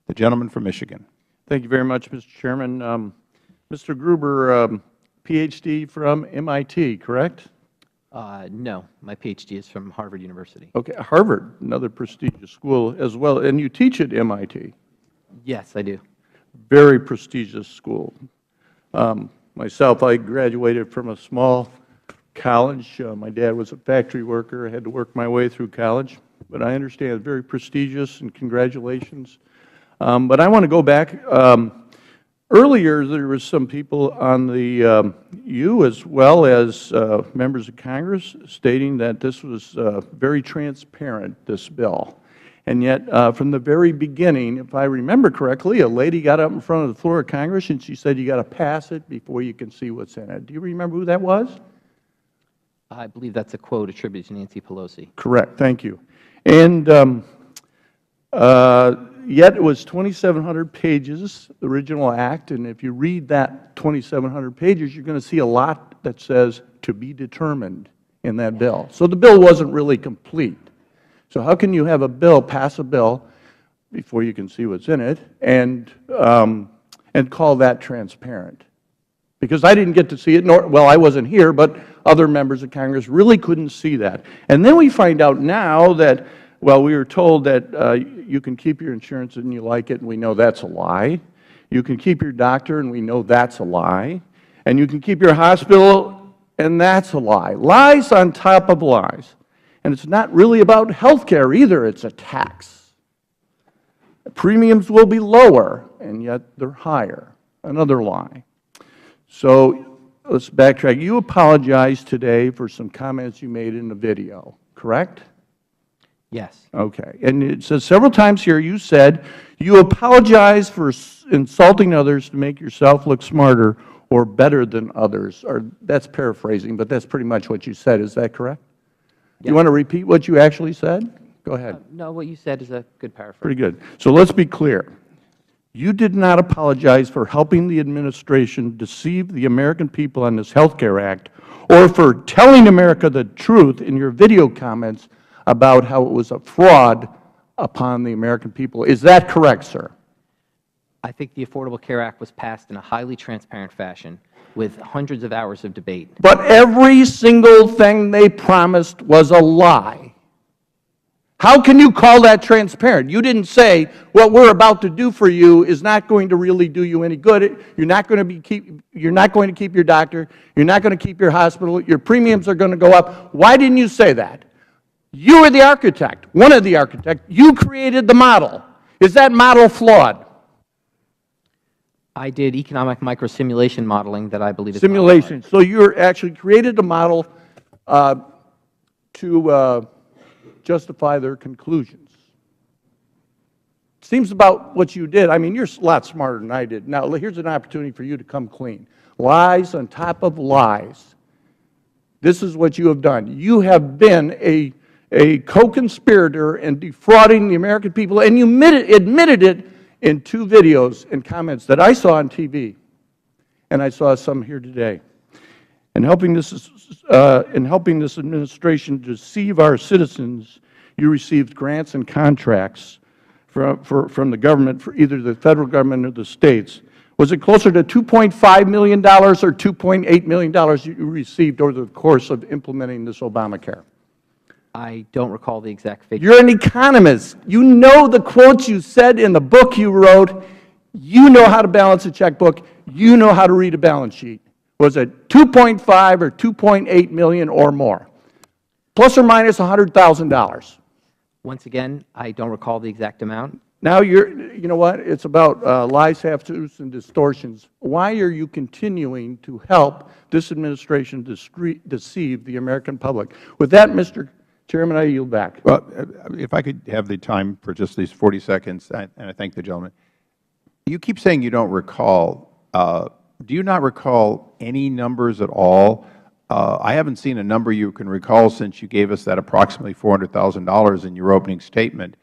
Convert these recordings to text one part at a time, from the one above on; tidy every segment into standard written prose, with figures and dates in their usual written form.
The gentleman from Michigan. Thank you very much, Mr. Chairman. Mr. Gruber, Ph.D. from MIT, correct? No, my Ph.D. is from Harvard University. Okay, Harvard, another prestigious school as well, and you teach at MIT. Yes, I do. Very prestigious school. Myself, I graduated from a small college. My dad was a factory worker. I had to work my way through college, but I understand it's very prestigious, and congratulations. But I want to go back. Earlier, there was some people on the, you as well as members of Congress, stating that this was very transparent, this bill. And yet, from the very beginning, if I remember correctly, a lady got up in front of the floor of Congress and she said, you got to pass it before you can see what's in it. Do you remember who that was? I believe that's a quote attributed to Nancy Pelosi. Correct. Thank you. And yet it was 2,700 pages, the original act, and if you read that 2,700 pages, you're going to see a lot that says to be determined in that bill. So the bill wasn't really complete. So how can you have a bill, pass a bill, before you can see what's in it, and call that transparent? Because I didn't get to see it, nor, well, I wasn't here, but other members of Congress really couldn't see that. And then we find out now that, well, we were told that you can keep your insurance and you like it, and we know that's a lie. You can keep your doctor, and we know that's a lie. And you can keep your hospital, and that's a lie. Lies on top of lies. And it's not really about health care either. It's a tax. Premiums will be lower, and yet they're higher. Another lie. So let's backtrack. You apologized today for some comments you made in the video, correct? Yes. Okay. And it says several times here you said you apologize for insulting others to make yourself look smarter or better than others. Or that's paraphrasing, but that's pretty much what you said. Is that correct? Do you want to repeat what you actually said? Go ahead. No, what you said is a good paraphrase. Pretty good. So let's be clear. You did not apologize for helping the administration deceive the American people on this Health Care Act or for telling America the truth in your video comments about how it was a fraud upon the American people. Is that correct, sir? I think the Affordable Care Act was passed in a highly transparent fashion with hundreds of hours of debate. But every single thing they promised was a lie. How can you call that transparent? You didn't say what we're about to do for you is not going to really do you any good. You're not going to keep your doctor. You're not going to keep your hospital. Your premiums are going to go up. Why didn't you say that? You were the architect, one of the architects. You created the model. Is that model flawed? I did economic microsimulation modeling that I believe is simulation. So you actually created a model to justify their conclusions. Seems about what you did. I mean, you're a lot smarter than I did. Now, here's an opportunity for you to come clean. Lies on top of lies. This is what you have done. You have been a co-conspirator in defrauding the American people, and you admitted it in 2 videos and comments that I saw on TV, and I saw some here today. In helping this administration deceive our citizens, you received grants and contracts from the government, for either the Federal Government or the states. Was it closer to $2.5 million or $2.8 million you received over the course of implementing this Obamacare? I don't recall the exact figure. You're an economist. You know the quotes you said in the book you wrote. You know how to balance a checkbook. You know how to read a balance sheet. Was it 2.5 or 2.8 million or more? Plus or minus $100,000. Once again, I don't recall the exact amount. Now you know what? It's about lies, half-truths, and distortions. Why are you continuing to help this administration deceive the American public? With that, Mr. Chairman, I yield back. Well, if I could have the time for just these 40 seconds, and I thank the gentleman. You keep saying you don't recall. Do you not recall any numbers at all? I haven't seen a number you can recall since you gave us that approximately $400,000 in your opening statement.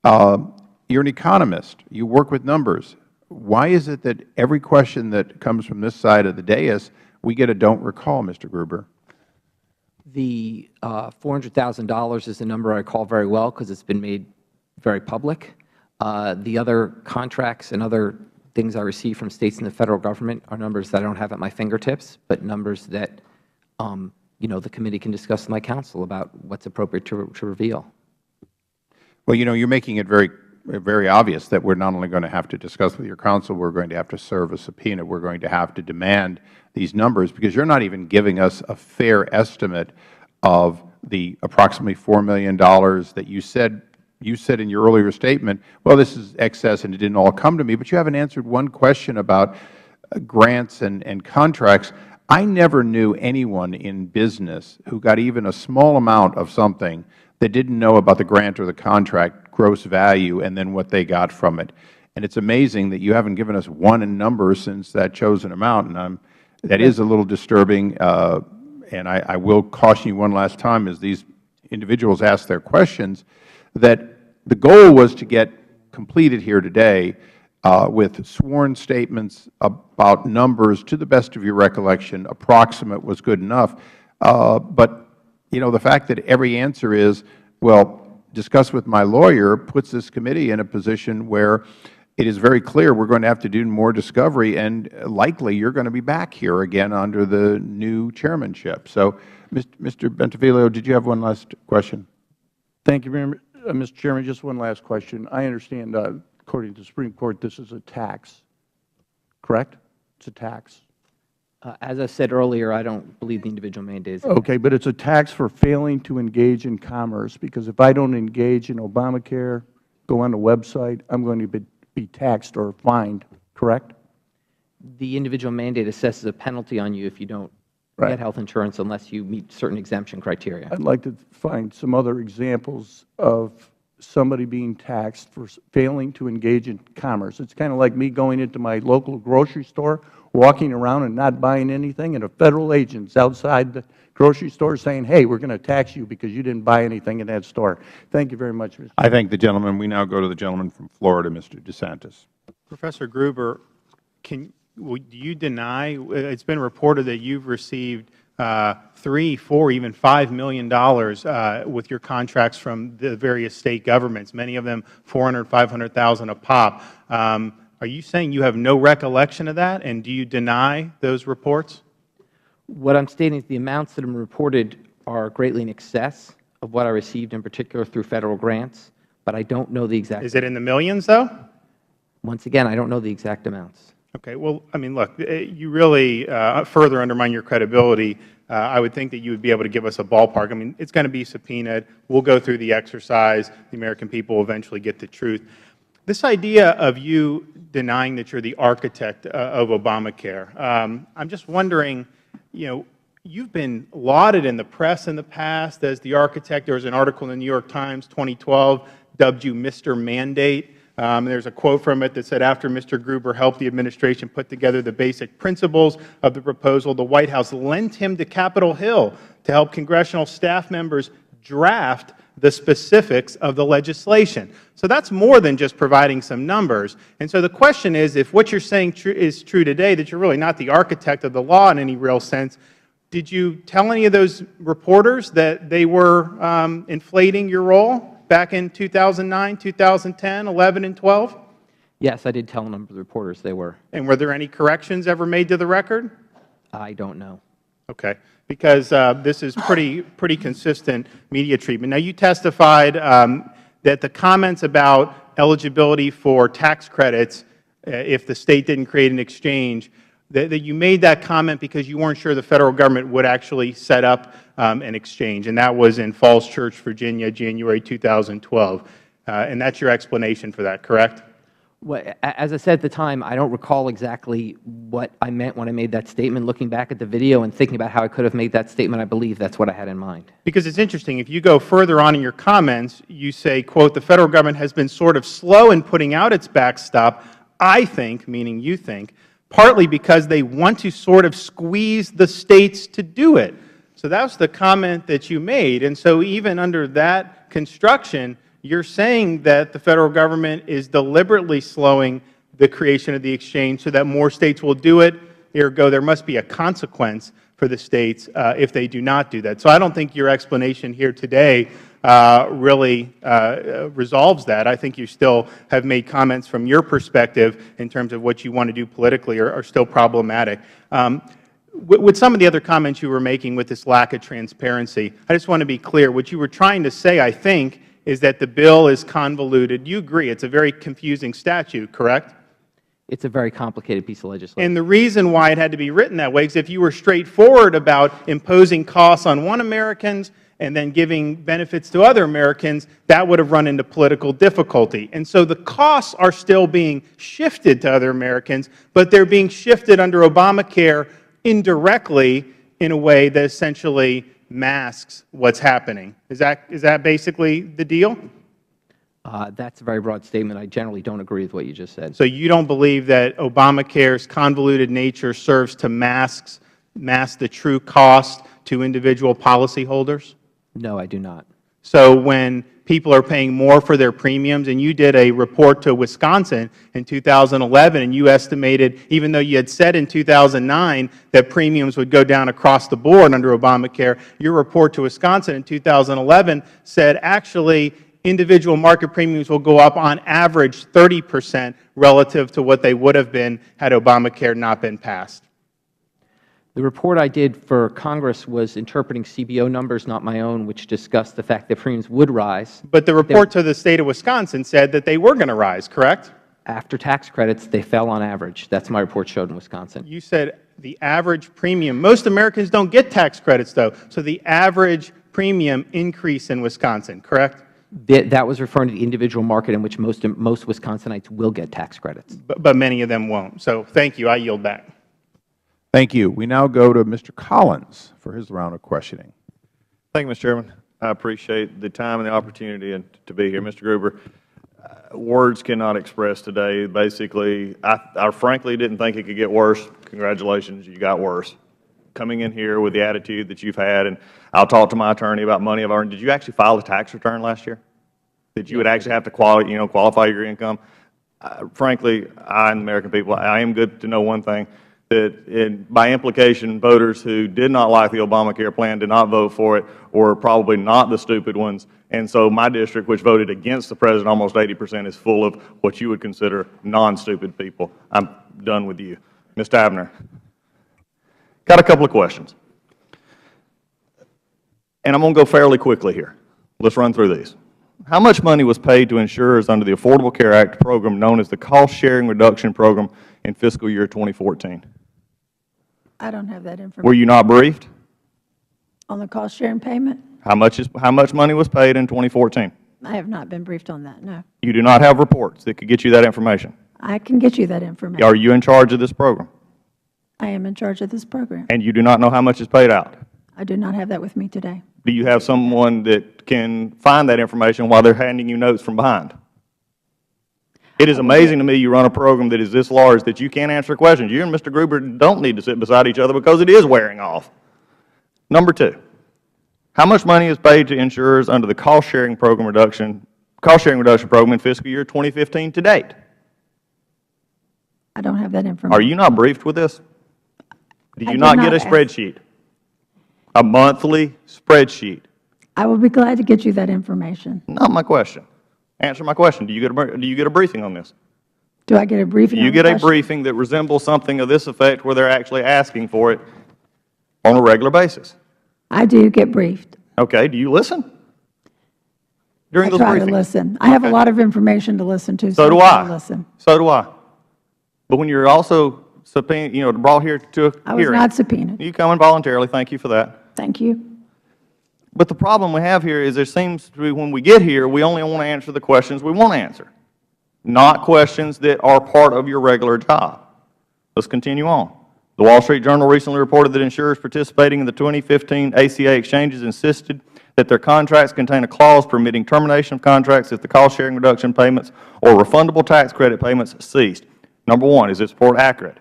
You're an economist. You work with numbers. Why is it that every question that comes from this side of the dais, we get a don't recall, Mr. Gruber? The $400,000 is a number I recall very well because it's been made very public. The other contracts and other things I receive from states and the Federal Government are numbers that I don't have at my fingertips, but numbers that, the committee can discuss with my counsel about what's appropriate to reveal. Well, you're making it very obvious that we're not only going to have to discuss with your counsel, we're going to have to serve a subpoena. We're going to have to demand these numbers because you're not even giving us a fair estimate of the approximately $4 million that you said in your earlier statement, well, this is excess and it didn't all come to me, but you haven't answered one question about grants and contracts. I never knew anyone in business who got even a small amount of something that didn't know about the grant or the contract gross value and then what they got from it. And it's amazing that you haven't given us one number since that chosen amount, and that is a little disturbing. And I will caution you one last time as these individuals ask their questions that the goal was to get completed here today with sworn statements about numbers to the best of your recollection. Approximate was good enough. But, the fact that every answer is, well, discuss with my lawyer puts this committee in a position where it is very clear we're going to have to do more discovery, and likely you're going to be back here again under the new chairmanship. So, Mr. Bentivoglio, did you have one last question? Thank you very much, Mr. Chairman. Just one last question. I understand, according to the Supreme Court, this is a tax, correct? It's a tax. As I said earlier, I don't believe the individual mandate is. Okay, but it's a tax for failing to engage in commerce, because if I don't engage in Obamacare, go on the website, I'm going to be taxed or fined, correct? The individual mandate assesses a penalty on you if you don't get health insurance unless you meet certain exemption criteria. I'd like to find some other examples of somebody being taxed for failing to engage in commerce. It's kind of like me going into my local grocery store, walking around and not buying anything, and a Federal agent's outside the grocery store saying, hey, we're going to tax you because you didn't buy anything in that store. Thank you very much, Mr. Chairman. I thank the gentleman. We now go to the gentleman from Florida, Mr. DeSantis. Professor Gruber, do you deny, it's been reported that you've received $3, $4, even $5 million with your contracts from the various state governments, many of them $400,000, $500,000 a pop. Are you saying you have no recollection of that, and do you deny those reports? What I'm stating is the amounts that have been reported are greatly in excess of what I received in particular through Federal grants, but I don't know the exact. Is it in the millions, though? Once again, I don't know the exact amounts. Okay. Well, I mean, look, you really further undermine your credibility. I would think that you would be able to give us a ballpark. I mean, it's going to be subpoenaed. We'll go through the exercise. The American people will eventually get the truth. This idea of you denying that you're the architect of Obamacare, I'm just wondering, you've been lauded in the press in the past as the architect. There was an article in the New York Times, 2012, dubbed you Mr. Mandate. There's a quote from it that said, after Mr. Gruber helped the administration put together the basic principles of the proposal, the White House lent him to Capitol Hill to help congressional staff members draft the specifics of the legislation. So that's more than just providing some numbers. And so the question is, if what you're saying is true today, that you're really not the architect of the law in any real sense, did you tell any of those reporters that they were inflating your role back in 2009, 2010, 11, and 12? Yes, I did tell a number of the reporters they were. And were there any corrections ever made to the record? I don't know. Okay, because this is pretty consistent media treatment. Now, you testified that the comments about eligibility for tax credits if the state didn't create an exchange, that you made that comment because you weren't sure the Federal Government would actually set up an exchange, and that was in Falls Church, Virginia, January 2012. And that's your explanation for that, correct? Well, as I said at the time, I don't recall exactly what I meant when I made that statement. Looking back at the video and thinking about how I could have made that statement, I believe that's what I had in mind. Because it's interesting. If you go further on in your comments, you say, quote, the Federal Government has been sort of slow in putting out its backstop, I think, meaning you think, partly because they want to sort of squeeze the states to do it. So that's the comment that you made. And so even under that construction, you're saying that the Federal Government is deliberately slowing the creation of the exchange so that more states will do it. Ergo, there must be a consequence for the states if they do not do that. So I don't think your explanation here today really resolves that. I think you still have made comments from your perspective in terms of what you want to do politically are still problematic. With some of the other comments you were making with this lack of transparency, I just want to be clear. What you were trying to say, I think, is that the bill is convoluted. You agree it's a very confusing statute, correct? It's a very complicated piece of legislation. And the reason why it had to be written that way is if you were straightforward about imposing costs on one Americans and then giving benefits to other Americans, that would have run into political difficulty. And so the costs are still being shifted to other Americans, but they're being shifted under Obamacare indirectly in a way that essentially masks what's happening. Is that basically the deal? That's a very broad statement. I generally don't agree with what you just said. So you don't believe that Obamacare's convoluted nature serves to mask the true cost to individual policyholders? No, I do not. So when people are paying more for their premiums, and you did a report to Wisconsin in 2011, and you estimated, even though you had said in 2009 that premiums would go down across the board under Obamacare, your report to Wisconsin in 2011 said actually individual market premiums will go up on average 30% relative to what they would have been had Obamacare not been passed. The report I did for Congress was interpreting CBO numbers, not my own, which discussed the fact that premiums would rise. But the report to the State of Wisconsin said that they were going to rise, correct? After tax credits, they fell on average. That's my report showed in Wisconsin. You said the average premium. Most Americans don't get tax credits, though. So the average premium increase in Wisconsin, correct? That was referring to the individual market in which most Wisconsinites will get tax credits. But many of them won't. So thank you. I yield back. Thank you. We now go to Mr. Collins for his round of questioning. Thank you, Mr. Chairman. I appreciate the time and the opportunity to be here. Mr. Gruber, words cannot express today. Basically, I frankly didn't think it could get worse. Congratulations, you got worse. Coming in here with the attitude that you've had, and I'll talk to my attorney about money I've earned. Did you actually file a tax return last year? That you would actually have to qualify your income? Frankly, I and the American people, I am good to know one thing, that by implication, voters who did not like the Obamacare plan did not vote for it, or probably not the stupid ones. And so my district, which voted against the President almost 80%, is full of what you would consider non-stupid people. I'm done with you. Ms. Tavener, got a couple of questions. And I'm going to go fairly quickly here. Let's run through these. How much money was paid to insurers under the Affordable Care Act program known as the Cost Sharing Reduction Program in fiscal year 2014? I don't have that information. Were you not briefed? On the cost sharing payment? How much money was paid in 2014? I have not been briefed on that, no. You do not have reports that could get you that information. I can get you that information. Are you in charge of this program? I am in charge of this program. And you do not know how much is paid out? I do not have that with me today. Do you have someone that can find that information while they're handing you notes from behind? It is amazing to me you run a program that is this large that you can't answer questions. You and Mr. Gruber don't need to sit beside each other because it is wearing off. Number two, how much money is paid to insurers under the cost sharing reduction program in fiscal year 2015 to date? I don't have that information. Are you not briefed with this? Do you not get a spreadsheet? A monthly spreadsheet? I will be glad to get you that information. Not my question. Answer my question. Do you get a briefing on this? Do I get a briefing on Do you the get a question? briefing that resembles something of this effect where they're actually asking for it on a regular basis? I do get briefed. Okay. Do you listen during I those try briefings? to listen. I have a lot of information to listen to, So do try I. to listen. So do I. But when you're also subpoenaed, brought here to a I was hearing, not subpoenaed. you come in voluntarily. Thank you for that. Thank you. But the problem we have here is there seems to be, when we get here, we only want to answer the questions we want to answer, not questions that are part of your regular job. Let's continue on. The Wall Street Journal recently reported that insurers participating in the 2015 ACA exchanges insisted that their contracts contain a clause permitting termination of contracts if the cost-sharing reduction payments or refundable tax credit payments ceased. Number one, is this report accurate?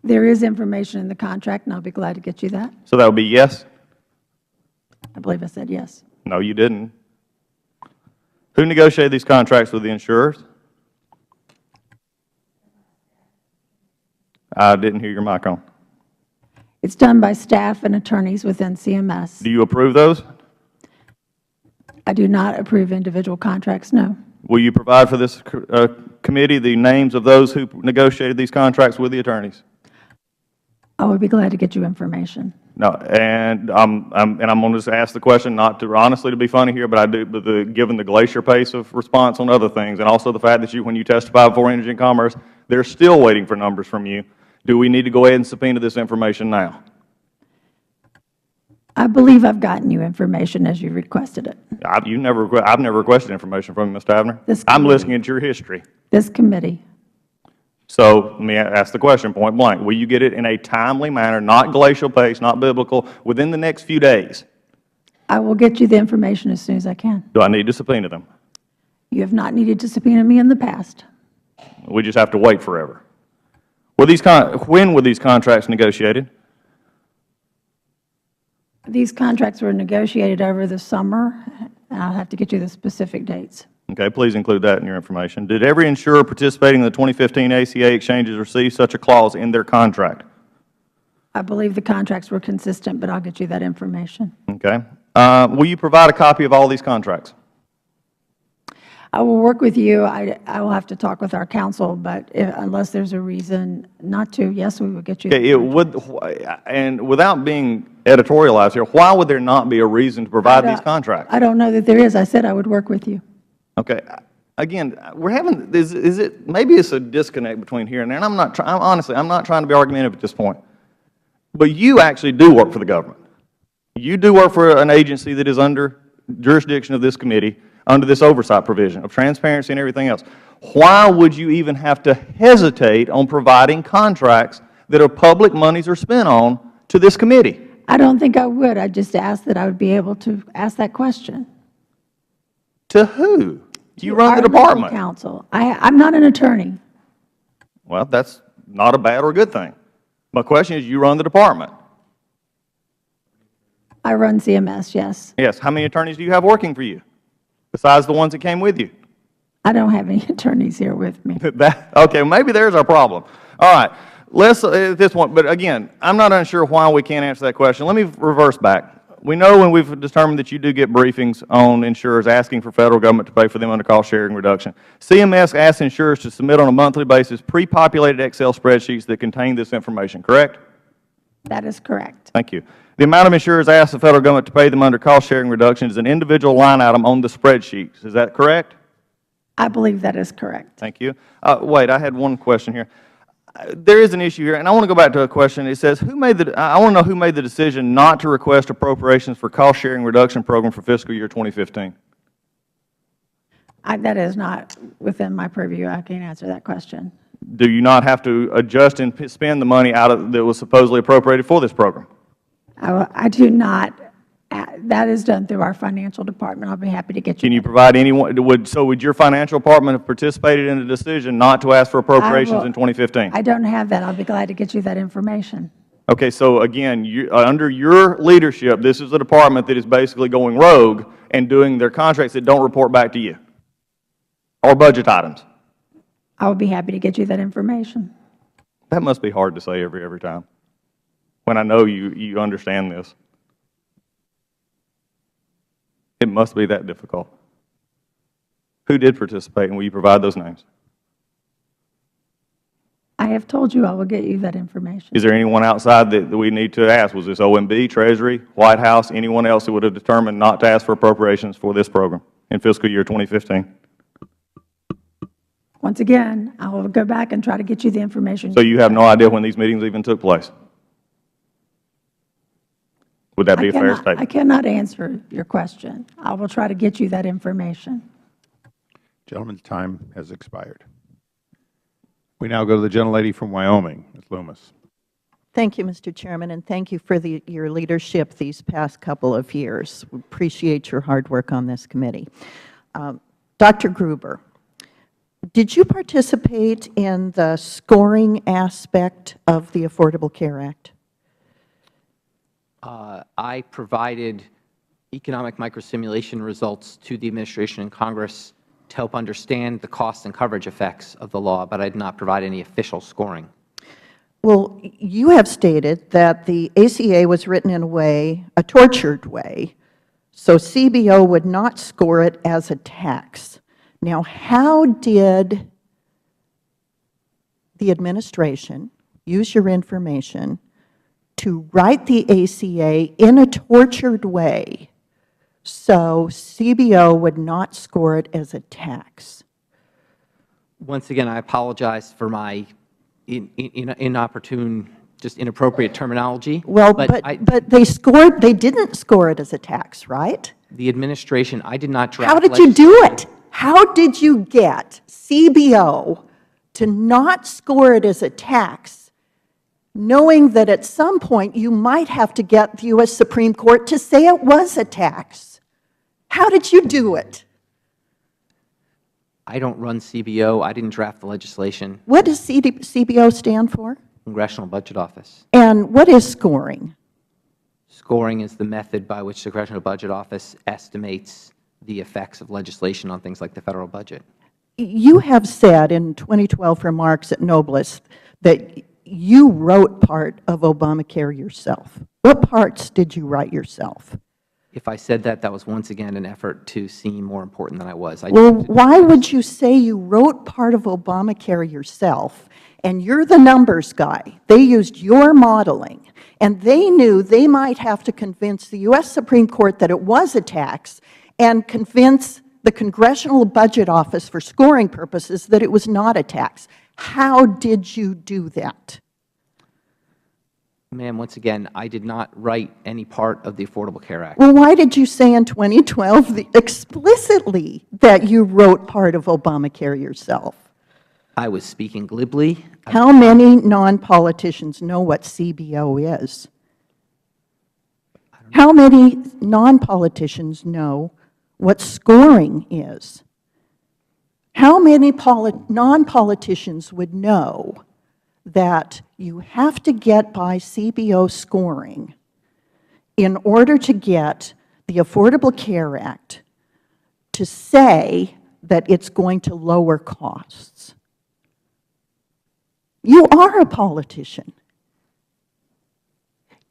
There is information in the contract, and I'll be glad to get you that. So that would be yes? I believe I said yes. No, you didn't. Who negotiated these contracts with the insurers? I didn't hear your mic on. It's done by staff and attorneys within CMS. Do you approve those? I do not approve individual contracts, no. Will you provide for this committee the names of those who negotiated these contracts with the attorneys? I would be glad to get you information. No, and I'm going to just ask the question, not to honestly to be funny here, but I do. But given the glacier pace of response on other things, and also the fact that when you testify before Energy and Commerce, they're still waiting for numbers from you. Do we need to go ahead and subpoena this information now? I believe I've gotten you information as you requested it. I've never requested information from you, Ms. Tavener. This I'm committee. listening at your history. This committee. So let me ask the question point blank. Will you get it in a timely manner, not glacial pace, not biblical, within the next few days? I will get you the information as soon as I can. Do I need to subpoena them? You have not needed to subpoena me in the past. We just have to wait forever. When were these contracts negotiated? These contracts were negotiated over the summer, and I'll have to get you the specific dates. Okay, please include that in your information. Did every insurer participating in the 2015 ACA exchanges receive such a clause in their contract? I believe the contracts were consistent, but I'll get you that information. Okay. Will you provide a copy of all these contracts? I will work with you. I will have to talk with our counsel, but unless there's a reason not to, yes, we will get you. Okay, and without being editorialized here, why would there not be a reason to provide these contracts? I don't know that there is. I said I would work with you. Okay. Again, we're having, maybe it's a disconnect between here and there, and honestly, I'm not trying to be argumentative at this point. But you actually do work for the government. You do work for an agency that is under jurisdiction of this committee, under this oversight provision of transparency and everything else. Why would you even have to hesitate on providing contracts that are public monies are spent on to this committee? I don't think I would. I just asked that I would be able to ask that question. To who? You run the Our legal department. counsel. I'm not an attorney. Well, that's not a bad or a good thing. My question is, you run the department. I run CMS, yes. Yes. How many attorneys do you have working for you, besides the ones that came with you? I don't have any attorneys here with me. Okay, maybe there's our problem. All right. Let's, at this point, but again, I'm not unsure why we can't answer that question. Let me reverse back. We know when we've determined that you do get briefings on insurers asking for federal government to pay for them under cost sharing reduction. CMS asks insurers to submit on a monthly basis pre-populated Excel spreadsheets that contain this information, correct? That is correct. Thank you. The amount of insurers asked the federal government to pay them under cost sharing reduction is an individual line item on the spreadsheets. Is that correct? I believe that is correct. Thank you. Wait, I had one question here. There is an issue here, and I want to go back to a question. It says, I want to know who made the decision not to request appropriations for cost sharing reduction program for fiscal year 2015. That is not within my purview. I can't answer that question. Do you not have to adjust and spend the money that was supposedly appropriated for this program? I do not. That is done through our financial department. I'll be happy to get you. Can you provide anyone? Would your financial department have participated in the decision not to ask for appropriations in 2015? I don't have that. I'll be glad to get you that information. Okay, so again, under your leadership, this is a department that is basically going rogue and doing their contracts that don't report back to you, or budget items. I will be happy to get you that information. That must be hard to say every time, when I know you understand this. It must be that difficult. Who did participate, and will you provide those names? I have told you I will get you that information. Is there anyone outside that we need to ask? Was this OMB, Treasury, White House, anyone else that would have determined not to ask for appropriations for this program in fiscal year 2015? Once again, I will go back and try to get you the information. So you have no idea when these meetings even took place? Would that be a fair statement? I cannot answer your question. I will try to get you that information. Gentleman's time has expired. We now go to the gentlelady from Wyoming, Ms. Loomis. Thank you, Mr. Chairman, and thank you for your leadership these past couple of years. We appreciate your hard work on this committee. Dr. Gruber, did you participate in the scoring aspect of the Affordable Care Act? I provided economic microsimulation results to the administration and Congress to help understand the cost and coverage effects of the law, but I did not provide any official scoring. Well, you have stated that the ACA was written in a tortured way, So CBO would not score it as a tax. Now, how did the administration use your information to write the ACA in a tortured way so CBO would not score it as a tax? Once again, I apologize for my inopportune, just inappropriate terminology. Well, but they didn't score it as a tax, right? The administration, I did not draft. How did you do it? How did you get CBO to not score it as a tax, knowing that at some point you might have to get the U.S. Supreme Court to say it was a tax? How did you do it? I don't run CBO. I didn't draft the legislation. What does CBO stand for? Congressional Budget Office. And what is scoring? Scoring is the method by which the Congressional Budget Office estimates the effects of legislation on things like the Federal budget. You have said in 2012 remarks at Noblest that you wrote part of Obamacare yourself. What parts did you write yourself? If I said that, that was once again an effort to seem more important than I was. Well, why would you say you wrote part of Obamacare yourself, and you're the numbers guy? They used your modeling, and they knew they might have to convince the U.S. Supreme Court that it was a tax and convince the Congressional Budget Office for scoring purposes that it was not a tax. How did you do that? Ma'am, once again, I did not write any part of the Affordable Care Act. Well, why did you say in 2012 explicitly that you wrote part of Obamacare yourself? I was speaking glibly. How many non-politicians know what CBO is? How many non-politicians know what scoring is? How many non-politicians would know that you have to get by CBO scoring in order to get the Affordable Care Act to say that it's going to lower costs? You are a politician.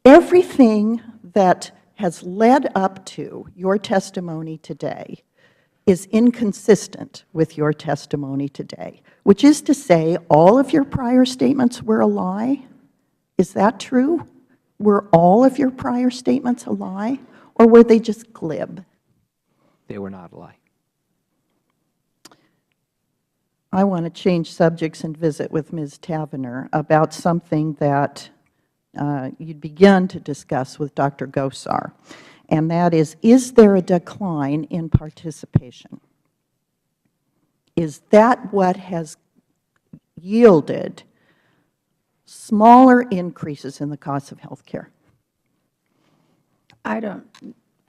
Everything that has led up to your testimony today is inconsistent with your testimony today, which is to say all of your prior statements were a lie? Is that true? Were all of your prior statements a lie, or were they just glib? They were not a lie. I want to change subjects and visit with Ms. Tavener about something that you'd begun to discuss with Dr. Gosar, and that is there a decline in participation? Is that what has yielded smaller increases in the cost of health care? I don't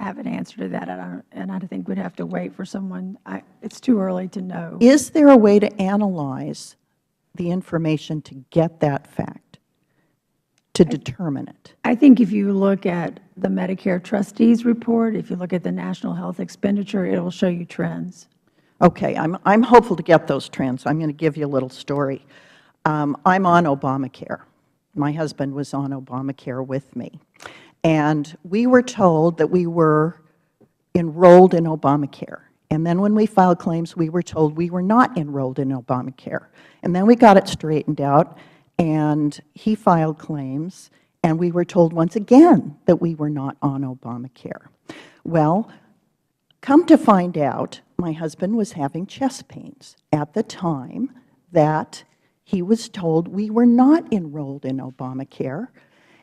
have an answer to that, and I think we'd have to wait for someone. It's too early to know. Is there a way to analyze the information to get that fact, to determine it? I think if you look at the Medicare trustees report, if you look at the national health expenditure, it will show you trends. Okay, I'm hopeful to get those trends. I'm going to give you a little story. I'm on Obamacare. My husband was on Obamacare with me. And we were told that we were enrolled in Obamacare. And then when we filed claims, we were told we were not enrolled in Obamacare. And then we got it straightened out, and he filed claims, and we were told once again that we were not on Obamacare. Well, come to find out, my husband was having chest pains at the time that he was told we were not enrolled in Obamacare,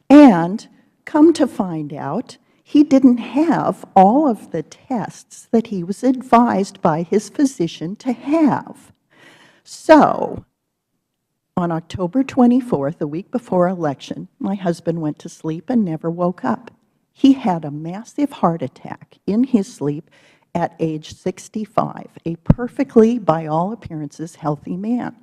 and come to find out, he didn't have all of the tests that he was advised by his physician to have. So, on October 24th, the week before election, my husband went to sleep and never woke up. He had a massive heart attack in his sleep at age 65, a perfectly, by all appearances, healthy man.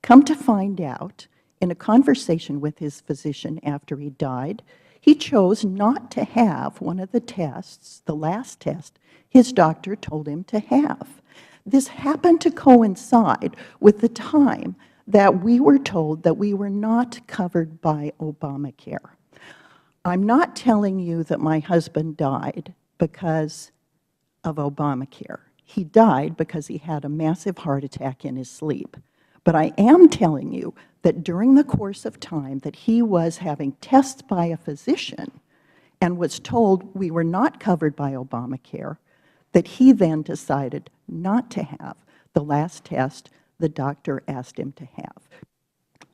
Come to find out, in a conversation with his physician after he died, he chose not to have one of the tests, the last test, his doctor told him to have. This happened to coincide with the time that we were told that we were not covered by Obamacare. I'm not telling you that my husband died because of Obamacare. He died because he had a massive heart attack in his sleep. But I am telling you that during the course of time that he was having tests by a physician and was told we were not covered by Obamacare, that he then decided not to have the last test the doctor asked him to have.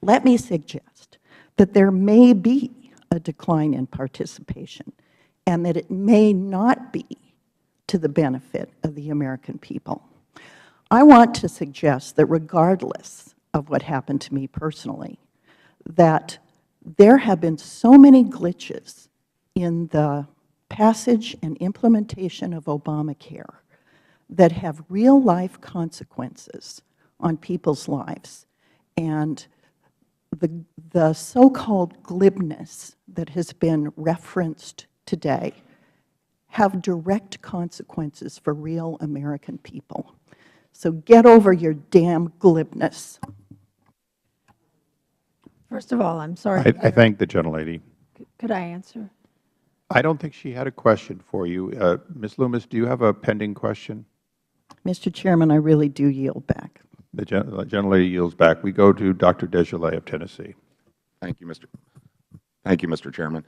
Let me suggest that there may be a decline in participation and that it may not be to the benefit of the American people. I want to suggest that regardless of what happened to me personally, that there have been so many glitches in the passage and implementation of Obamacare that have real-life consequences on people's lives. And the so-called glibness that has been referenced today have direct consequences for real American people. So get over your damn glibness. First of all, I'm sorry. I thank the gentlelady. Could I answer? I don't think she had a question for you. Ms. Loomis, do you have a pending question? Mr. Chairman, I really do yield back. The gentlelady yields back. We go to Dr. Desjardins of Tennessee. Thank you, Mr. Chairman.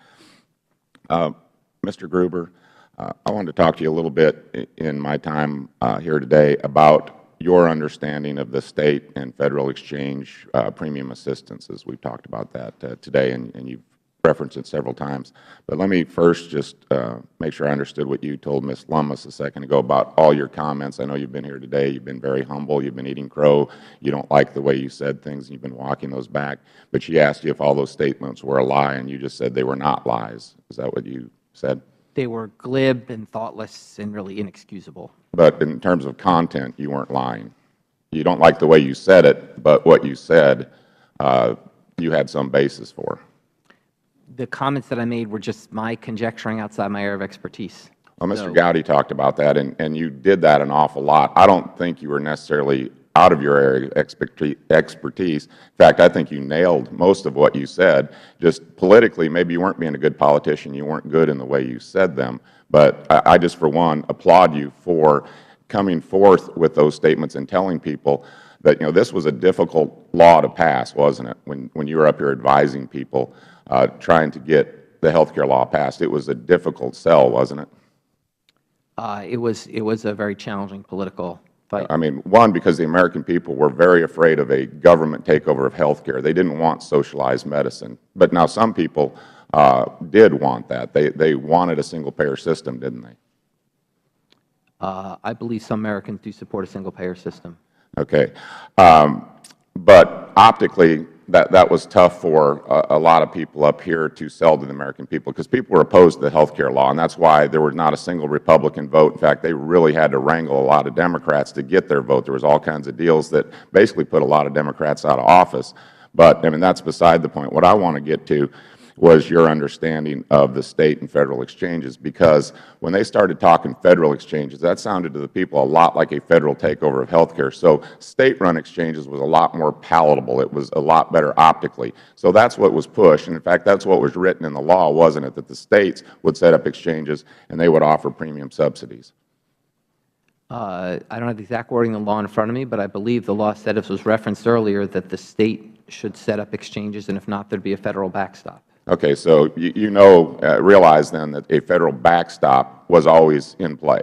Mr. Gruber, I wanted to talk to you a little bit in my time here today about your understanding of the state and federal exchange premium assistances. We've talked about that today, and you've referenced it several times. But let me first just make sure I understood what you told Ms. Lummis a second ago about all your comments. I know you've been here today. You've been very humble. You've been eating crow. You don't like the way you said things, and you've been walking those back. But she asked you if all those statements were a lie, and you just said they were not lies. Is that what you said? They were glib and thoughtless and really inexcusable. But in terms of content, you weren't lying. You don't like the way you said it, but what you said, you had some basis for. The comments that I made were just my conjecturing outside my area of expertise. Well, Mr. Gowdy talked about that, and you did that an awful lot. I don't think you were necessarily out of your area of expertise. In fact, I think you nailed most of what you said. Just politically, maybe you weren't being a good politician. You weren't good in the way you said them. But I just, for one, applaud you for coming forth with those statements and telling people that, you know, this was a difficult law to pass, wasn't it, when you were up here advising people, trying to get the health care law passed. It was a difficult sell, wasn't it? It was a very challenging political fight. I mean, one, because the American people were very afraid of a government takeover of health care. They didn't want socialized medicine. But now some people did want that. They wanted a single-payer system, didn't they? I believe some Americans do support a single-payer system. Okay. But optically, that was tough for a lot of people up here to sell to the American people, because people were opposed to the health care law, and that's why there was not a single Republican vote. In fact, they really had to wrangle a lot of Democrats to get their vote. There was all kinds of deals that basically put a lot of Democrats out of office. But, I mean, that's beside the point. What I want to get to was your understanding of the state and federal exchanges, because when they started talking federal exchanges, that sounded to the people a lot like a federal takeover of health care. So state-run exchanges was a lot more palatable. It was a lot better optically. So that's what was pushed, and in fact, that's what was written in the law, wasn't it, that the states would set up exchanges and they would offer premium subsidies? I don't have the exact wording of the law in front of me, but I believe the law said, as was referenced earlier, that the state should set up exchanges, and if not, there would be a federal backstop. Okay, so realize then that a federal backstop was always in play.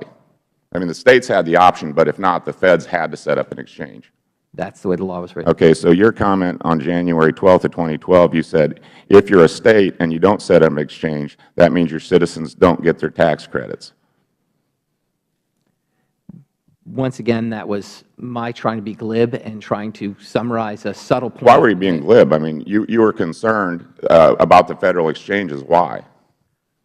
I mean, the states had the option, but if not, the feds had to set up an exchange. That's the way the law was written. Okay, so your comment on January 12th of 2012, you said, if you're a state and you don't set up an exchange, that means your citizens don't get their tax credits. Once again, that was my trying to be glib and trying to summarize a subtle point. Why were you being glib? I mean, you were concerned about the federal exchanges. Why?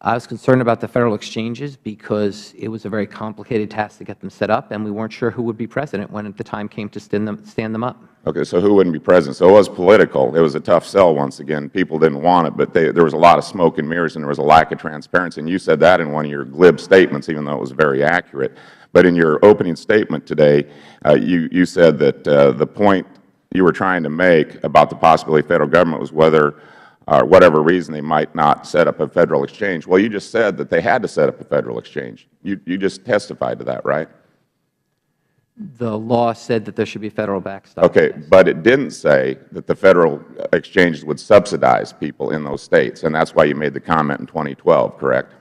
I was concerned about the federal exchanges because it was a very complicated task to get them set up, and we weren't sure who would be president when the time came to stand them up. Okay, so who wouldn't be president? So it was political. It was a tough sell once again. People didn't want it, but there was a lot of smoke and mirrors, and there was a lack of transparency. And you said that in one of your glib statements, even though it was very accurate. But in your opening statement today, you said that the point you were trying to make about the possibility of the federal government was whether, whatever reason, they might not set up a federal exchange. Well, you just said that they had to set up a federal exchange. You just testified to that, right? The law said that there should be Federal backstop. Okay, but it didn't say that the Federal exchanges would subsidize people in those states, and that's why you made the comment in 2012, correct?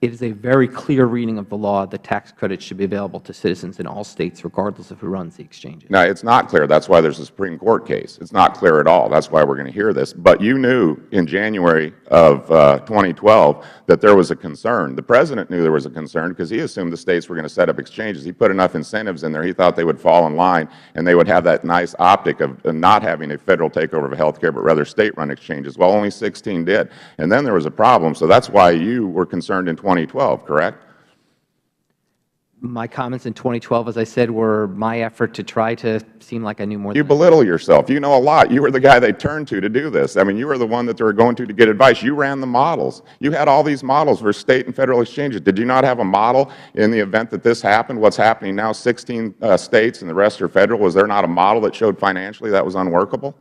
It is a very clear reading of the law that tax credits should be available to citizens in all states, regardless of who runs the exchanges. Now, it's not clear. That's why there's a Supreme Court case. It's not clear at all. That's why we're going to hear this. But you knew in January of 2012 that there was a concern. The President knew there was a concern because he assumed the states were going to set up exchanges. He put enough incentives in there. He thought they would fall in line, and they would have that nice optic of not having a Federal takeover of health care, but rather state-run exchanges. Well, only 16 did. And then there was a problem. So that's why you were concerned in 2012, correct? My comments in 2012, as I said, were my effort to try to seem like I knew more than You belittle yourself. You know a lot. You were the guy they turned to do this. I mean, you were the one that they were going to get advice. You ran the models. You had all these models for state and Federal exchanges. Did you not have a model in the event that this happened? What's happening now, 16 states and the rest are Federal. Was there not a model that showed financially that was unworkable?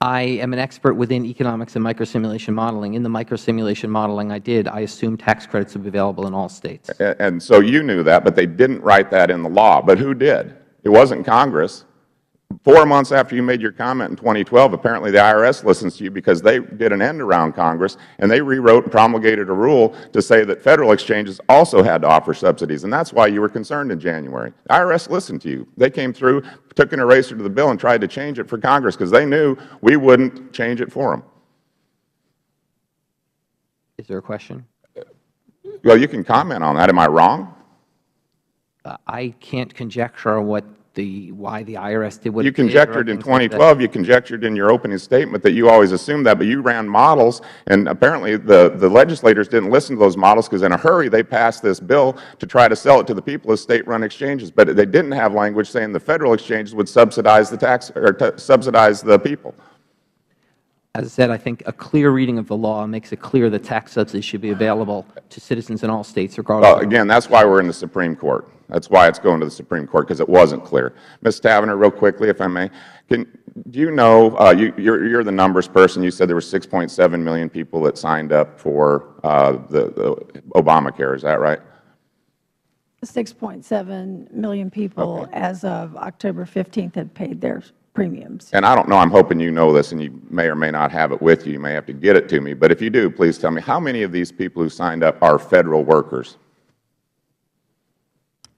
I am an expert within economics and microsimulation modeling. In the microsimulation modeling I did, I assumed tax credits would be available in all states. And so you knew that, but they didn't write that in the law. But who did? It wasn't Congress. 4 months after you made your comment in 2012, apparently the IRS listens to you because they did an end around Congress, and they rewrote and promulgated a rule to say that Federal exchanges also had to offer subsidies, and that's why you were concerned in January. The IRS listened to you. They came through, took an eraser to the bill, and tried to change it for Congress because they knew we wouldn't change it for them. Is there a question? Well, you can comment on that. Am I wrong? I can't conjecture why the IRS did what You it did. conjectured in 2012, you conjectured in your opening statement that you always assumed that, but you ran models, and apparently the legislators didn't listen to those models because in a hurry they passed this bill to try to sell it to the people as state-run exchanges, but they didn't have language saying the Federal exchanges would subsidize the tax or subsidize the people. As I said, I think a clear reading of the law makes it clear that tax subsidies should be available to citizens in all states, regardless. Well, again, that's why we're in the Supreme Court. That's why it's going to the Supreme Court, because it wasn't clear. Ms. Tavenner, real quickly, if I may, do you know, you're the numbers person. You said there were 6.7 million people that signed up for the Obamacare. Is that right? 6.7 million people as of October 15th had paid their premiums. And I don't know, I'm hoping you know this, and you may or may not have it with you. You may have to get it to me. But if you do, please tell me, how many of these people who signed up are Federal workers?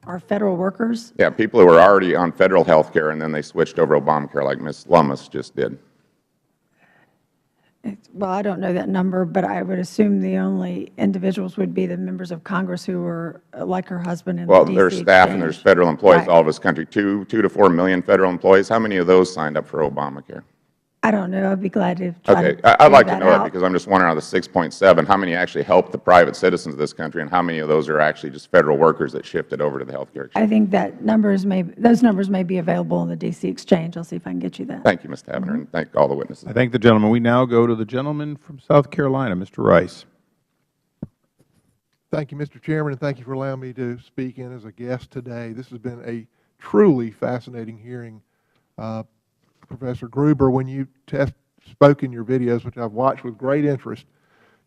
Are Federal workers? Yeah, people who are already on Federal health care, and then they switched over to Obamacare like Ms. Lummis just did. Well, I don't know that number, but I would assume the only individuals would be the members of Congress who were like her husband in the Well, D.C. there's staff and there's Federal employees Right. all over this country, 2 to 4 million Federal employees. How many of those signed up for Obamacare? I don't know. I'd be glad to try Okay, to I'd like to figure know that that out. because I'm just wondering out of the 6.7, how many actually helped the private citizens of this country, and how many of those are actually just Federal workers that shifted over to the health care exchange? I think that those numbers may be available in the D.C. exchange. I'll see if I can get you that. Thank you, Ms. Tavenner, and thank all the witnesses. I thank the gentleman. We now go to the gentleman from South Carolina, Mr. Rice. Thank you, Mr. Chairman, and thank you for allowing me to speak in as a guest today. This has been a truly fascinating hearing. Professor Gruber, when you spoke in your videos, which I've watched with great interest,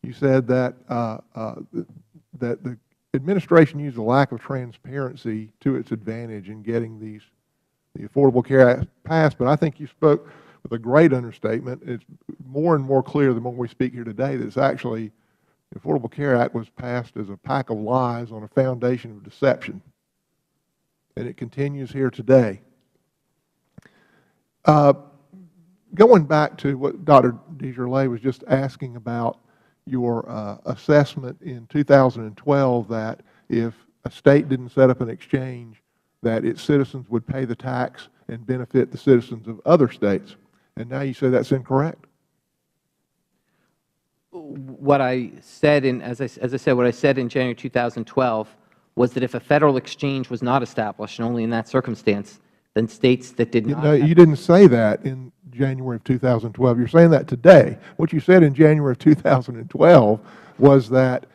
you said that that the administration used a lack of transparency to its advantage in getting the Affordable Care Act passed. But I think you spoke with a great understatement. It's more and more clear the more we speak here today that it's actually the Affordable Care Act was passed as a pack of lies on a foundation of deception, and it continues here today. Going back to what Dr. DesJarlais was just asking about your assessment in 2012 that if a state didn't set up an exchange, that its citizens would pay the tax and benefit the citizens of other states. And now you say that's incorrect. What I said, as I said, what I said in January 2012 was that if a Federal exchange was not established, and only in that circumstance, then states that did not. No, you didn't say that in January of 2012. You're saying that today. What you said in January of 2012 was that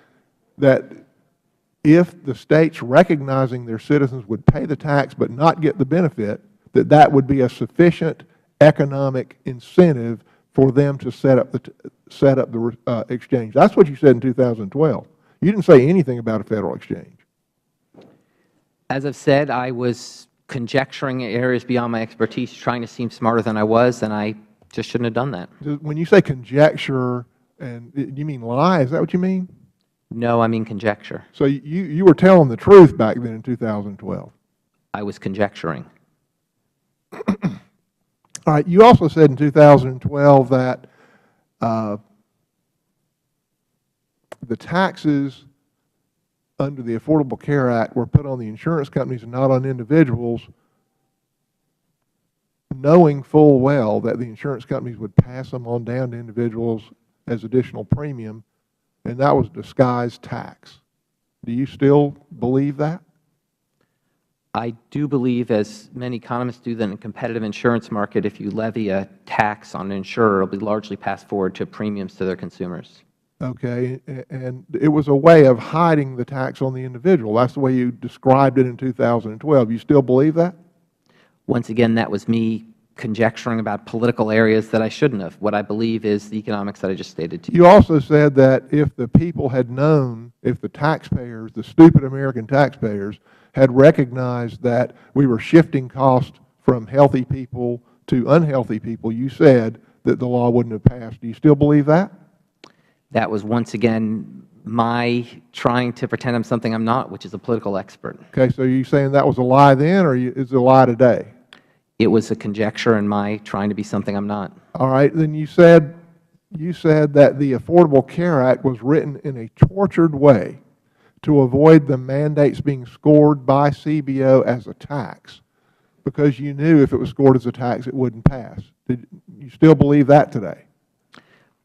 if the states recognizing their citizens would pay the tax but not get the benefit, that would be a sufficient economic incentive for them to set up the exchange. That's what you said in 2012. You didn't say anything about a Federal exchange. As I've said, I was conjecturing areas beyond my expertise, trying to seem smarter than I was, and I just shouldn't have done that. When you say conjecture, and you mean lie, is that what you mean? No, I mean conjecture. So you were telling the truth back then in 2012. I was conjecturing. All right. You also said in 2012 that the taxes under the Affordable Care Act were put on the insurance companies and not on individuals, knowing full well that the insurance companies would pass them on down to individuals as additional premium, and that was disguised tax. Do you still believe that? I do believe, as many economists do, that in a competitive insurance market, if you levy a tax on an insurer, it will be largely passed forward to premiums to their consumers. Okay, and it was a way of hiding the tax on the individual. That's the way you described it in 2012. You still believe that? Once again, that was me conjecturing about political areas that I shouldn't have. What I believe is the economics that I just stated to you. You also said that if the people had known, if the taxpayers, the stupid American taxpayers, had recognized that we were shifting costs from healthy people to unhealthy people, you said that the law wouldn't have passed. Do you still believe that? That was, once again, my trying to pretend I'm something I'm not, which is a political expert. Okay, so are you saying that was a lie then, or is it a lie today? It was a conjecture and my trying to be something I'm not. All right, then you said that the Affordable Care Act was written in a tortured way to avoid the mandates being scored by CBO as a tax, because you knew if it was scored as a tax, it wouldn't pass. Did you still believe that today?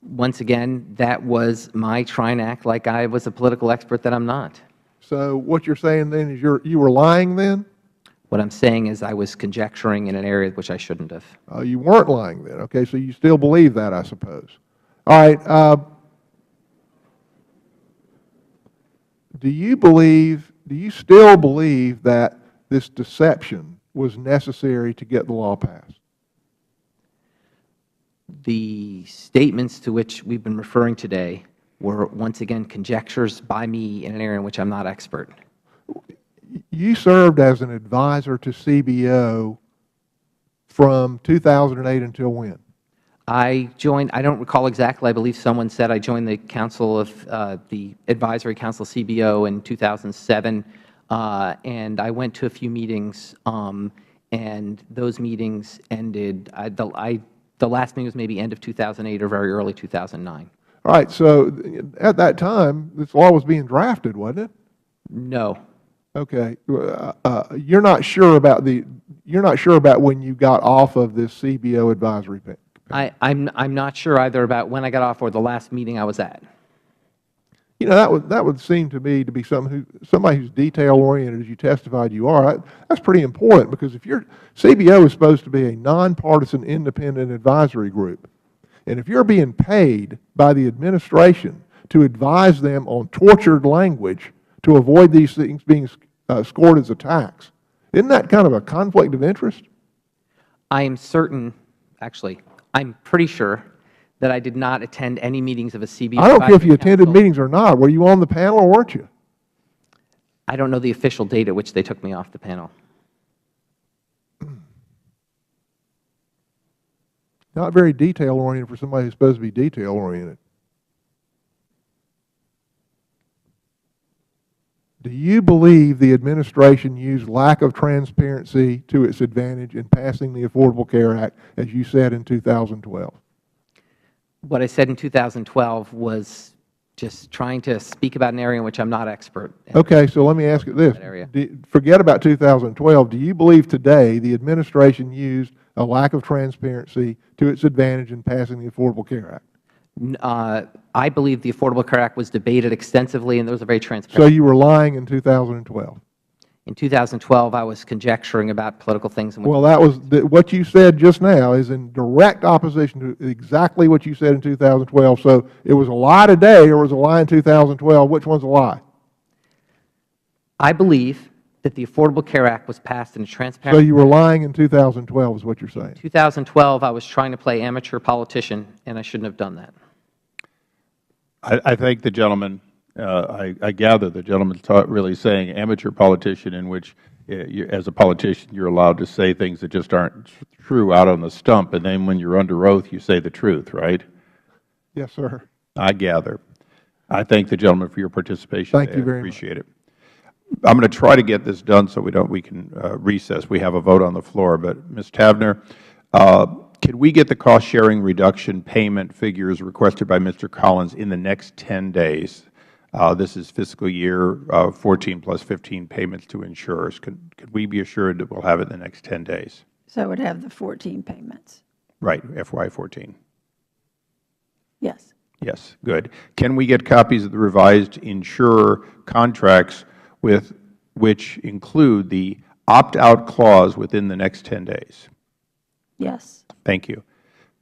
Once again, that was my trying to act like I was a political expert that I'm not. So what you're saying then is you were lying then? What I'm saying is I was conjecturing in an area which I shouldn't have. You weren't lying then. Okay, so you still believe that, I suppose. All right. Do you still believe that this deception was necessary to get the law passed? The statements to which we've been referring today were, once again, conjectures by me in an area in which I'm not expert. You served as an advisor to CBO from 2008 until when? I joined, I don't recall exactly, I believe someone said I joined the council of, the advisory council CBO in 2007, and I went to a few meetings, and those meetings ended, the last meeting was maybe end of 2008 or very early 2009. All right, so at that time, this law was being drafted, wasn't it? No. Okay. You're not sure about when you got off of this CBO advisory panel? I'm not sure either about when I got off or the last meeting I was at. You know, that would seem to me to be somebody who's detail oriented, as you testified you are. That's pretty important, because if CBO is supposed to be a nonpartisan independent advisory group, and if you're being paid by the administration to advise them on tortured language to avoid these things being scored as a tax, isn't that kind of a conflict of interest? I am certain, actually, I'm pretty sure that I did not attend any meetings of a CBO. I don't care if you attended meetings or not. Were you on the panel or weren't you? I don't know the official date at which they took me off the panel. Not very detail oriented for somebody who's supposed to be detail oriented. Do you believe the administration used lack of transparency to its advantage in passing the Affordable Care Act, as you said in 2012? What I said in 2012 was just trying to speak about an area in which I'm not expert. Okay, so let me ask you this. Forget about 2012. Do you believe today the administration used a lack of transparency to its advantage in passing the Affordable Care Act? I believe the Affordable Care Act was debated extensively, and there was a very transparent. So you were lying in 2012? In 2012, I was conjecturing about political things. Well, that was what you said just now is in direct opposition to exactly what you said in 2012. So it was a lie today or was a lie in 2012. Which one's a lie? I believe that the Affordable Care Act was passed in a transparent. So you were lying in 2012 is what you're saying? In 2012, I was trying to play amateur politician, and I shouldn't have done that. I thank the gentleman I gather the gentleman's really saying amateur politician, in which, as a politician, you're allowed to say things that just aren't true out on the stump, and then when you're under oath, you say the truth, right? Yes, sir. I gather. I thank the gentleman for your participation. Thank you very much. Appreciate it. I'm going to try to get this done so we can recess. We have a vote on the floor. But Ms. Tavner, can we get the cost-sharing reduction payment figures requested by Mr. Collins in the next 10 days? This is fiscal year 14 plus 15 payments to insurers. Could we be assured that we'll have it in the next 10 days? So it would have the 14 payments. Right, FY14. Yes. Yes, good. Can we get copies of the revised insurer contracts with which include the opt-out clause within the next 10 days? Yes. Thank you.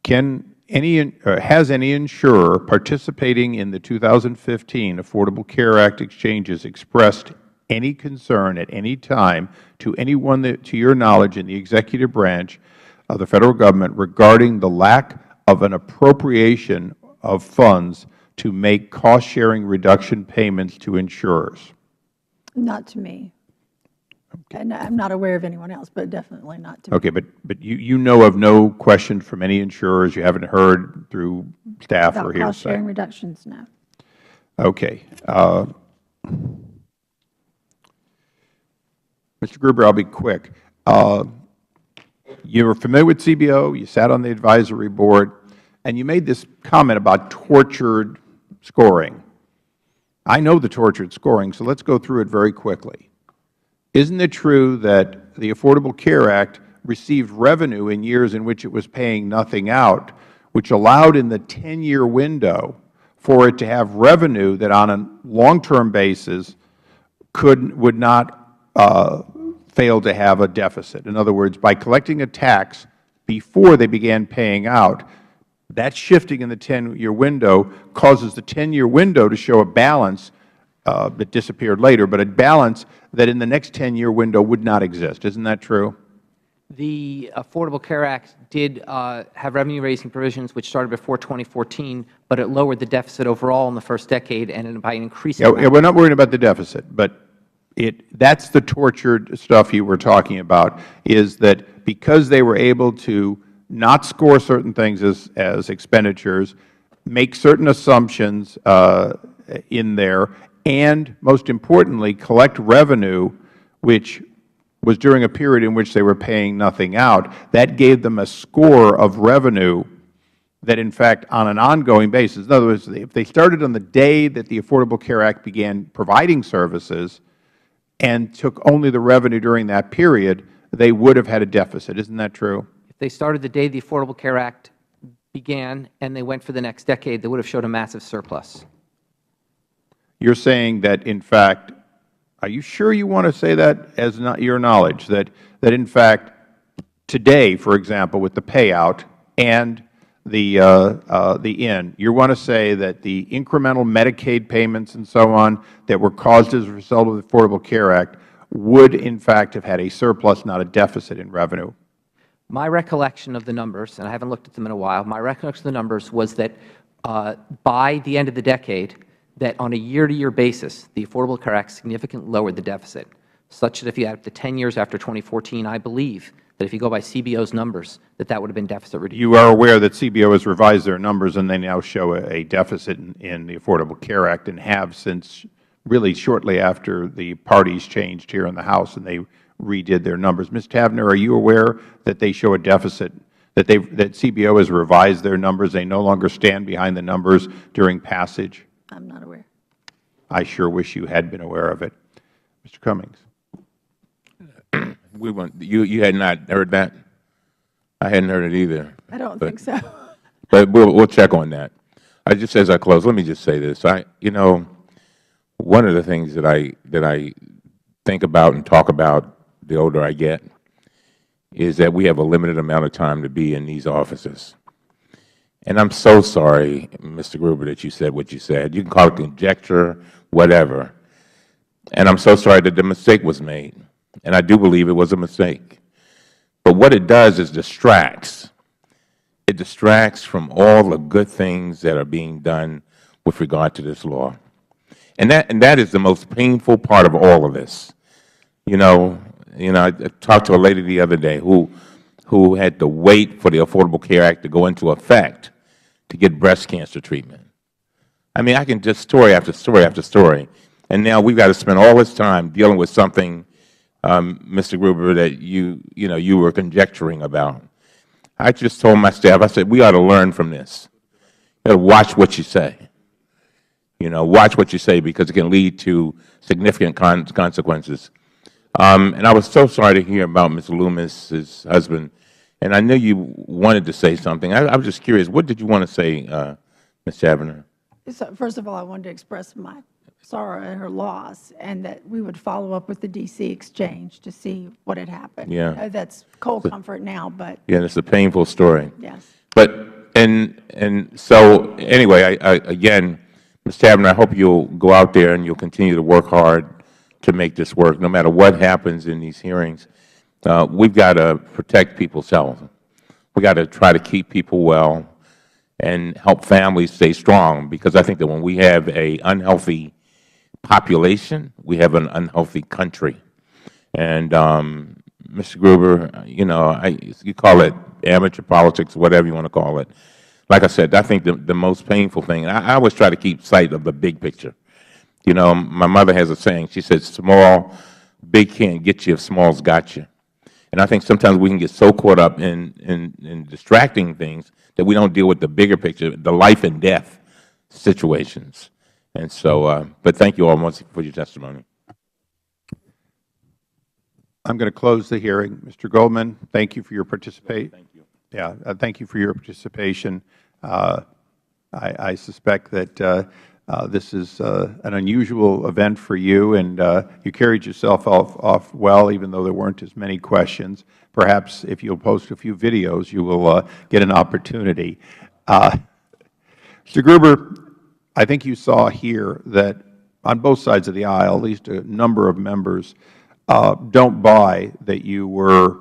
Has any insurer participating in the 2015 Affordable Care Act exchanges expressed any concern at any time to anyone to your knowledge in the executive branch of the Federal Government regarding the lack of an appropriation of funds to make cost-sharing reduction payments to insurers? Not to me. And I'm not aware of anyone else, but definitely not to me. Okay, but you know of no question from any insurers? You haven't heard through staff or About hearsay? cost-sharing reductions, no. Okay. Mr. Gruber, I'll be quick. You were familiar with CBO. You sat on the advisory board, and you made this comment about tortured scoring. I know the tortured scoring, so let's go through it very quickly. Isn't it true that the Affordable Care Act received revenue in years in which it was paying nothing out, which allowed in the 10-year window for it to have revenue that on a long-term basis would not fail to have a deficit? In other words, by collecting a tax before they began paying out, that shifting in the 10-year window causes the 10-year window to show a balance that disappeared later, but a balance that in the next 10-year window would not exist. Isn't that true? The Affordable Care Act did have revenue-raising provisions which started before 2014, but it lowered the deficit overall in the first decade and by an increasing amount. Yeah, we're not worried about the deficit, but that's the tortured stuff you were talking about, is that because they were able to not score certain things as expenditures, make certain assumptions in there, and most importantly, collect revenue, which was during a period in which they were paying nothing out, that gave them a score of revenue that, in fact, on an ongoing basis, in other words, if they started on the day that the Affordable Care Act began providing services and took only the revenue during that period, they would have had a deficit. Isn't that true? If they started the day the Affordable Care Act began and they went for the next decade, they would have showed a massive surplus. You're saying that, in fact, are you sure you want to say that as not your knowledge, that in fact, today, for example, with the payout and the in, you want to say that the incremental Medicaid payments and so on that were caused as a result of the Affordable Care Act would, in fact, have had a surplus, not a deficit in revenue? My recollection of the numbers, and I haven't looked at them in a while, my recollection of the numbers was that by the end of the decade, that on a year-to-year basis, the Affordable Care Act significantly lowered the deficit, such that if you add up to 10 years after 2014, I believe that if you go by CBO's numbers, that would have been deficit reduced. You are aware that CBO has revised their numbers and they now show a deficit in the Affordable Care Act, and have since really shortly after the parties changed here in the House and they redid their numbers. Ms. Tavner, are you aware that they show a deficit, that CBO has revised their numbers? They no longer stand behind the numbers during passage? I'm not aware. I sure wish you had been aware of it. Mr. Cummings. You had not heard that? I hadn't heard it either. I don't think so. But we'll check on that. Just as I close, let me just say this. One of the things that I think about and talk about the older I get is that we have a limited amount of time to be in these offices. And I'm so sorry, Mr. Gruber, that you said what you said. You can call it conjecture, whatever. And I'm so sorry that the mistake was made. And I do believe it was a mistake. But what it does is distracts. It distracts from all the good things that are being done with regard to this law. And that is the most painful part of all of this. I talked to a lady the other day who had to wait for the Affordable Care Act to go into effect to get breast cancer treatment. I mean, I can just story after story after story. And now we've got to spend all this time dealing with something, Mr. Gruber, that you were conjecturing about. I just told my staff, I said, we ought to learn from this. You got to watch what you say. Watch what you say, because it can lead to significant consequences. And I was so sorry to hear about Ms. Loomis's husband. And I knew you wanted to say something. I was just curious. What did you want to say, Ms. Chavner? So first of all, I wanted to express my sorrow at her loss, and that we would follow up with the D.C. exchange to see what had happened. Yeah. That's cold comfort now, but Yeah, it's a painful story. yes. But, and so, anyway, again, Ms. Chavner, I hope you'll go out there and you'll continue to work hard to make this work, no matter what happens in these hearings. We've got to protect people's health. We've got to try to keep people well and help families stay strong, because I think that when we have an unhealthy population, we have an unhealthy country. And, Mr. Gruber, you call it amateur politics, whatever you want to call it. Like I said, I think the most painful thing, and I always try to keep sight of the big picture. My mother has a saying. She said, big can't get you if small's got you. And I think sometimes we can get so caught up in distracting things that we don't deal with the bigger picture, the life and death situations. And so, but thank you all once for your testimony. I'm going to close the hearing. Mr. Goldman, thank you for your participation. Thank you. Yeah, thank you for your participation. I suspect that this is an unusual event for you, and you carried yourself off well, even though there weren't as many questions. Perhaps if you'll post a few videos, you will get an opportunity. Mr. Gruber, I think you saw here that on both sides of the aisle, at least a number of members don't buy that you were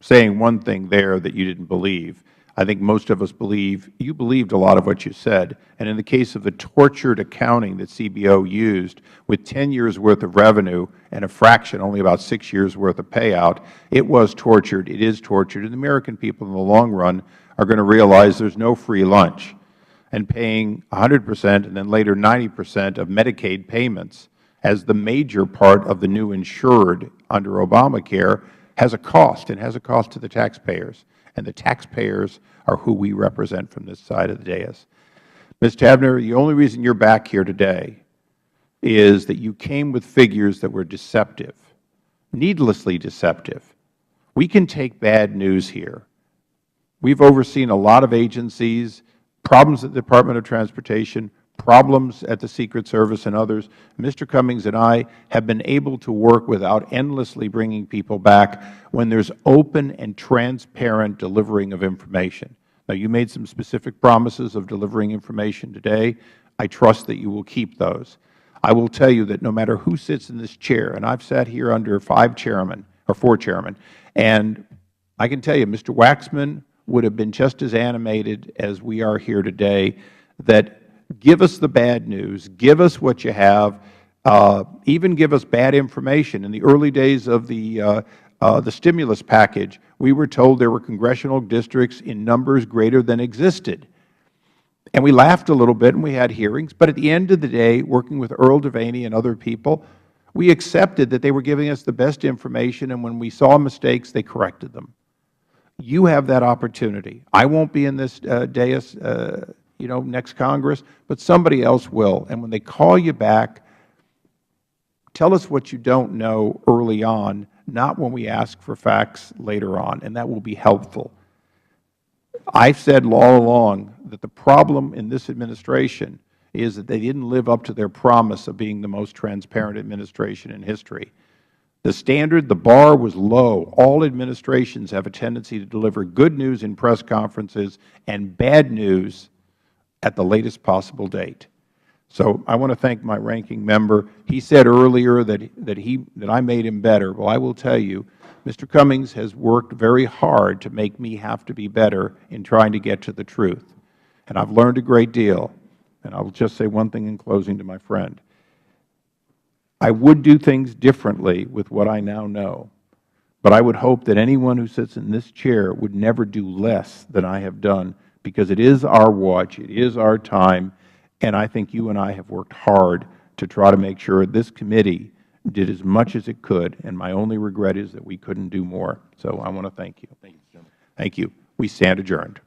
saying one thing there that you didn't believe. I think most of us believe you believed a lot of what you said. And in the case of the tortured accounting that CBO used with 10 years' worth of revenue and a fraction, only about 6 years' worth of payout, it was tortured. It is tortured. And the American people in the long run are going to realize there's no free lunch. And paying 100% and then later 90% of Medicaid payments as the major part of the new insured under Obamacare has a cost, and has a cost to the taxpayers. And the taxpayers are who we represent from this side of the dais. Ms. Chavner, the only reason you're back here today is that you came with figures that were deceptive, needlessly deceptive. We can take bad news here. We've overseen a lot of agencies, problems at the Department of Transportation, problems at the Secret Service and others. Mr. Cummings and I have been able to work without endlessly bringing people back when there's open and transparent delivering of information. Now, you made some specific promises of delivering information today. I trust that you will keep those. I will tell you that no matter who sits in this chair, and I've sat here under 5 chairmen, or 4 chairmen, and I can tell you Mr. Waxman would have been just as animated as we are here today, that give us the bad news, give us what you have, even give us bad information. In the early days of the stimulus package, we were told there were congressional districts in numbers greater than existed. And we laughed a little bit and we had hearings, but at the end of the day, working with Earl Devaney and other people, we accepted that they were giving us the best information, and when we saw mistakes, they corrected them. You have that opportunity. I won't be in this dais next Congress, but somebody else will. And when they call you back, tell us what you don't know early on, not when we ask for facts later on, and that will be helpful. I've said all along that the problem in this administration is that they didn't live up to their promise of being the most transparent administration in history. The standard, the bar was low. All administrations have a tendency to deliver good news in press conferences and bad news at the latest possible date. So I want to thank my ranking member. He said earlier that I made him better. Well, I will tell you, Mr. Cummings has worked very hard to make me have to be better in trying to get to the truth. And I've learned a great deal. and I will just say one thing in closing to my friend. I would do things differently with what I now know, but I would hope that anyone who sits in this chair would never do less than I have done, because it is our watch, it is our time, and I think you and I have worked hard to try to make sure this committee did as much as it could, and my only regret is that we couldn't do more. So I want to thank you. Thank you. We stand adjourned.